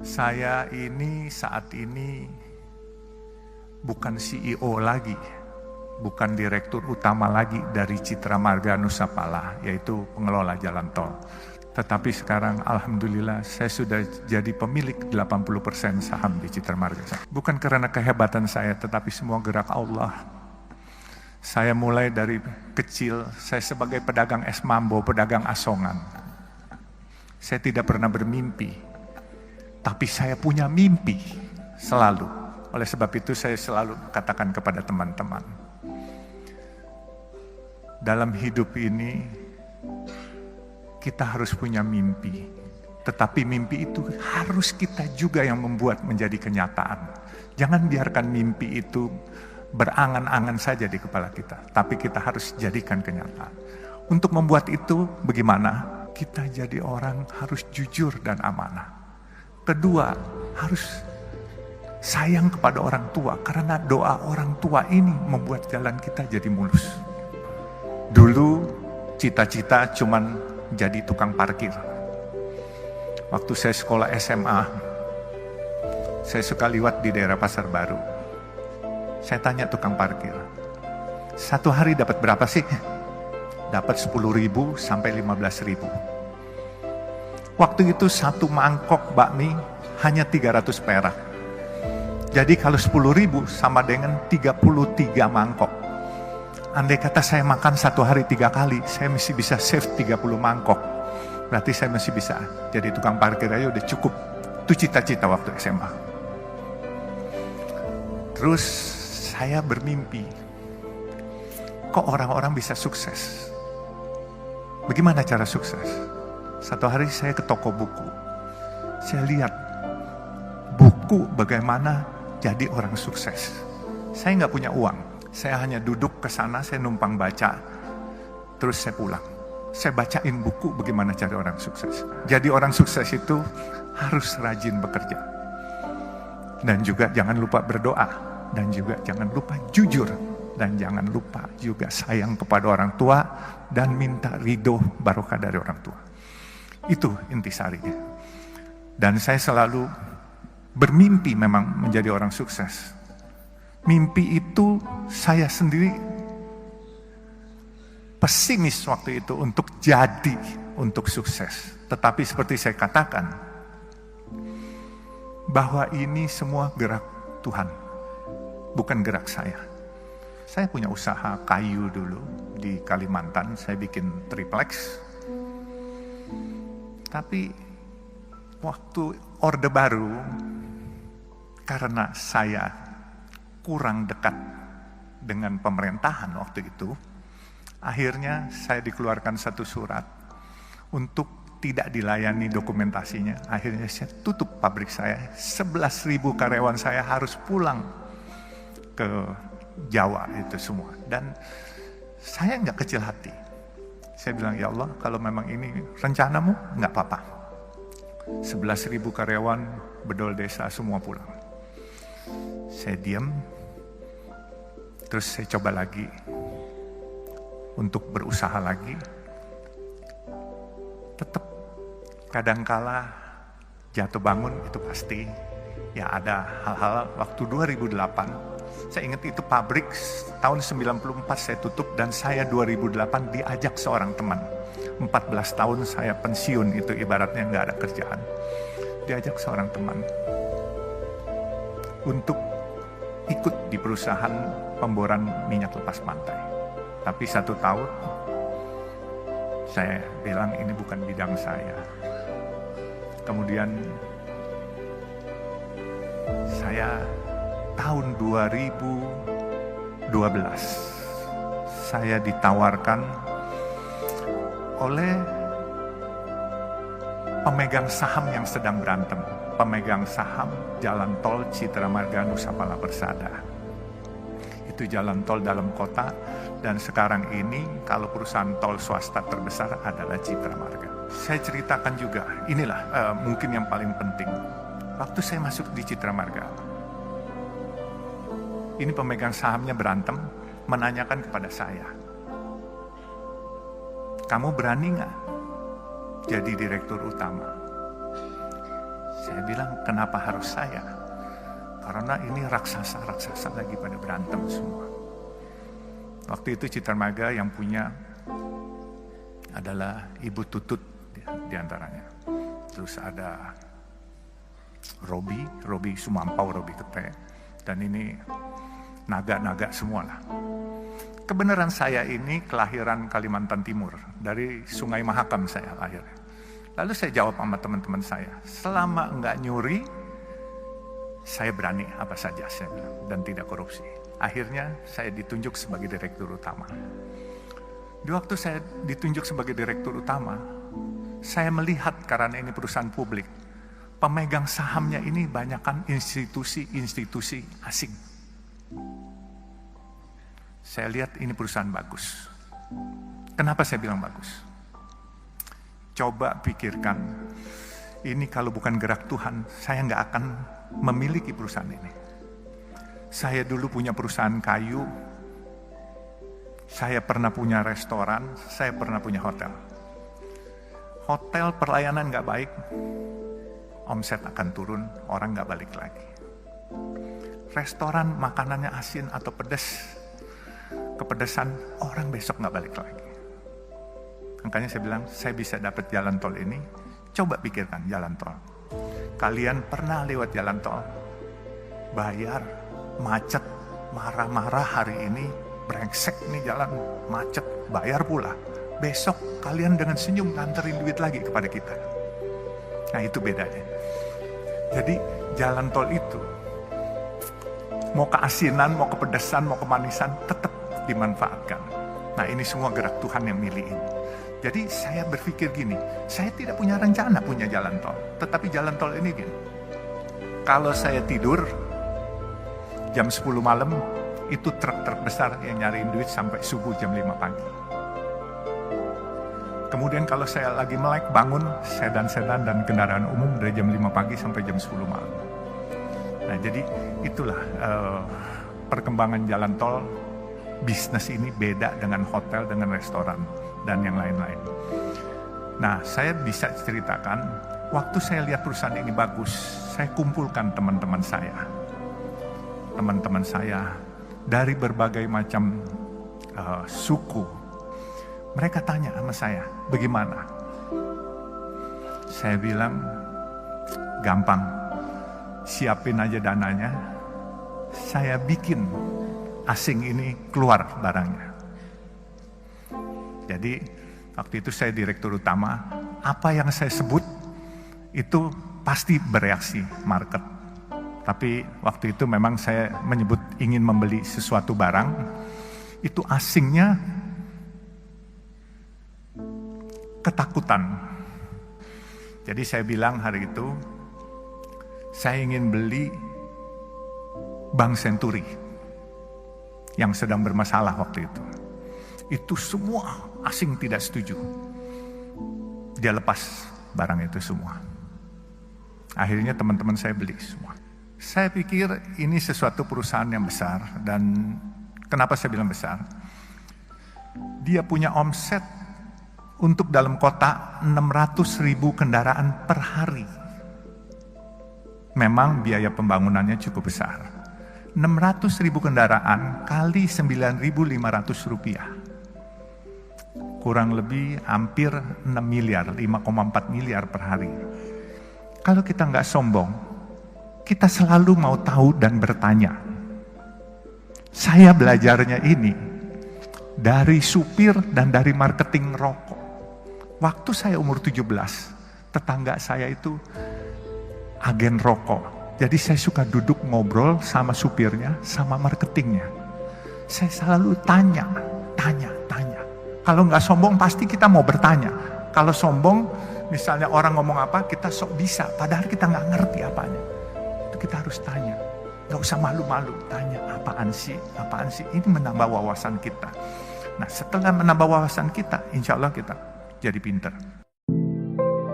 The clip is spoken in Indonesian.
Saya ini saat ini bukan CEO lagi, bukan direktur utama lagi dari Citra Marga Nusapala, yaitu pengelola jalan tol. Tetapi sekarang alhamdulillah saya sudah jadi pemilik 80% saham di Citra Marga. Bukan karena kehebatan saya, tetapi semua gerak Allah. Saya mulai dari kecil, saya sebagai pedagang es mambo, pedagang asongan. Saya tidak pernah bermimpi. Tapi saya punya mimpi selalu. Oleh sebab itu saya selalu katakan kepada teman-teman, dalam hidup ini kita harus punya mimpi. Tetapi mimpi itu harus kita juga yang membuat menjadi kenyataan. Jangan biarkan mimpi itu berangan-angan saja di kepala kita. Tapi kita harus jadikan kenyataan. Untuk membuat itu bagaimana? Kita jadi orang harus jujur dan amanah. Kedua, harus sayang kepada orang tua, karena doa orang tua ini membuat jalan kita jadi mulus. Dulu cita-cita cuman jadi tukang parkir. Waktu saya sekolah SMA, saya suka liwat di daerah Pasar Baru. Saya tanya tukang parkir, satu hari dapat berapa sih? Dapat 10.000 sampai 15.000. Waktu itu satu mangkok bakmi hanya 300 perak. Jadi kalau 10.000 sama dengan 33 mangkok. Andai kata saya makan satu hari 3 kali, saya masih bisa save 30 mangkok. Berarti saya masih bisa jadi tukang parkir aja udah cukup. Itu cita-cita waktu SMA. Terus saya bermimpi, kok orang-orang bisa sukses? Bagaimana cara sukses? Satu hari saya ke toko buku, saya lihat buku bagaimana jadi orang sukses. Saya nggak punya uang, saya hanya duduk ke sana, saya numpang baca, terus saya pulang. Saya bacain buku bagaimana cari orang sukses. Jadi orang sukses itu harus rajin bekerja. Dan juga jangan lupa berdoa, dan juga jangan lupa jujur, dan jangan lupa juga sayang kepada orang tua, dan minta ridho barokah dari orang tua. Itu intisarinya. Dan saya selalu bermimpi memang menjadi orang sukses. Mimpi itu saya sendiri pesimis waktu itu untuk jadi, untuk sukses. Tetapi seperti saya katakan, bahwa ini semua gerak Tuhan, bukan gerak saya. Saya punya usaha kayu dulu di Kalimantan, saya bikin triplex. Tapi waktu Orde Baru, karena saya kurang dekat dengan pemerintahan waktu itu, akhirnya saya dikeluarkan satu surat untuk tidak dilayani dokumentasinya. Akhirnya saya tutup pabrik saya, 11.000 karyawan saya harus pulang ke Jawa itu semua. Dan saya nggak kecil hati. Saya bilang, ya Allah, kalau memang ini rencanamu, nggak apa-apa. 11.000 karyawan bedol desa semua pulang. Saya diam, terus saya coba lagi untuk berusaha lagi. Tetap kadangkala jatuh bangun itu pasti. Ya ada hal-hal waktu 2008. Saya ingat itu pabrik tahun 94 saya tutup dan saya 2008 diajak seorang teman. 14 tahun saya pensiun itu ibaratnya nggak ada kerjaan. Diajak seorang teman untuk ikut di perusahaan pemboran minyak lepas pantai. Tapi 1 tahun saya bilang ini bukan bidang saya. Kemudian saya tahun 2012 saya ditawarkan oleh pemegang saham yang sedang berantem, pemegang saham jalan tol Citra Marga Nusapala Persada. Itu jalan tol dalam kota, dan sekarang ini kalau perusahaan tol swasta terbesar adalah Citra Marga. Saya ceritakan juga, inilah mungkin yang paling penting. Waktu saya masuk di Citra Marga, ini pemegang sahamnya berantem, menanyakan kepada saya, kamu berani nggak jadi direktur utama? Saya bilang, kenapa harus saya? Karena ini raksasa-raksasa lagi pada berantem semua. Waktu itu Citra Marga yang punya adalah Ibu Tutut di antaranya. Terus ada Robi Sumampau, Robi Kete. Dan ini naga-naga semua lah. Kebenaran saya ini kelahiran Kalimantan Timur. Dari Sungai Mahakam saya lahirnya. Lalu saya jawab sama teman-teman saya, selama enggak nyuri, saya berani apa saja saya bilang, dan tidak korupsi. Akhirnya saya ditunjuk sebagai direktur utama. Di waktu saya ditunjuk sebagai direktur utama, saya melihat karena ini perusahaan publik, pemegang sahamnya ini banyakkan institusi-institusi asing. Saya lihat ini perusahaan bagus. Kenapa saya bilang bagus? Coba pikirkan, ini kalau bukan gerak Tuhan, saya nggak akan memiliki perusahaan ini. Saya dulu punya perusahaan kayu, saya pernah punya restoran, saya pernah punya hotel. Hotel pelayanan nggak baik, omset akan turun, orang nggak balik lagi. Restoran makanannya asin atau pedas, kepedesan, orang besok nggak balik lagi. Makanya saya bilang, saya bisa dapat jalan tol ini, coba pikirkan jalan tol. Kalian pernah lewat jalan tol, bayar, macet, marah-marah hari ini, brengsek nih jalan, macet, bayar pula. Besok kalian dengan senyum nganterin duit lagi kepada kita. Nah itu bedanya. Jadi jalan tol itu, mau keasinan, mau kepedesan, mau kemanisan, tetap dimanfaatkan. Nah ini semua gerak Tuhan yang milihin. Jadi saya berpikir gini, saya tidak punya rencana punya jalan tol. Tetapi jalan tol ini gini, kalau saya tidur jam 10 malam, itu truk-truk besar yang nyariin duit sampai subuh jam 5 pagi. Kemudian kalau saya lagi melek bangun, sedan-sedan dan kendaraan umum dari jam 5 pagi sampai jam 10 malam. Nah jadi itulah perkembangan jalan tol. Bisnis ini beda dengan hotel, dengan restoran, dan yang lain-lain. Nah, saya bisa ceritakan, waktu saya lihat perusahaan ini bagus, saya kumpulkan teman-teman saya. Teman-teman saya dari berbagai macam suku. Mereka tanya sama saya, bagaimana? Saya bilang, gampang, siapin aja dananya, saya bikin asing ini keluar barangnya. Jadi waktu itu saya direktur utama, apa yang saya sebut itu pasti bereaksi market. Tapi waktu itu memang saya menyebut ingin membeli sesuatu barang, itu asingnya ketakutan. Jadi saya bilang hari itu, saya ingin beli Bank Senturi yang sedang bermasalah waktu itu. Itu semua asing tidak setuju. Dia lepas barang itu semua. Akhirnya teman-teman saya beli semua. Saya pikir ini sesuatu perusahaan yang besar, dan kenapa saya bilang besar? Dia punya omset untuk dalam kota 600.000 kendaraan per hari. Memang biaya pembangunannya cukup besar. 600.000 kendaraan kali 9.500 rupiah. Kurang lebih hampir 6 miliar, 5,4 miliar per hari. Kalau kita nggak sombong, kita selalu mau tahu dan bertanya. Saya belajarnya ini dari supir dan dari marketing rokok. Waktu saya umur 17, tetangga saya itu agen rokok. Jadi saya suka duduk ngobrol sama supirnya, sama marketingnya. Saya selalu tanya. Kalau nggak sombong pasti kita mau bertanya. Kalau sombong, misalnya orang ngomong apa, kita sok bisa. Padahal kita nggak ngerti apanya. Itu kita harus tanya. Nggak usah malu-malu, tanya apaan sih. Ini menambah wawasan kita. Nah setelah menambah wawasan kita, insya Allah kita jadi pintar.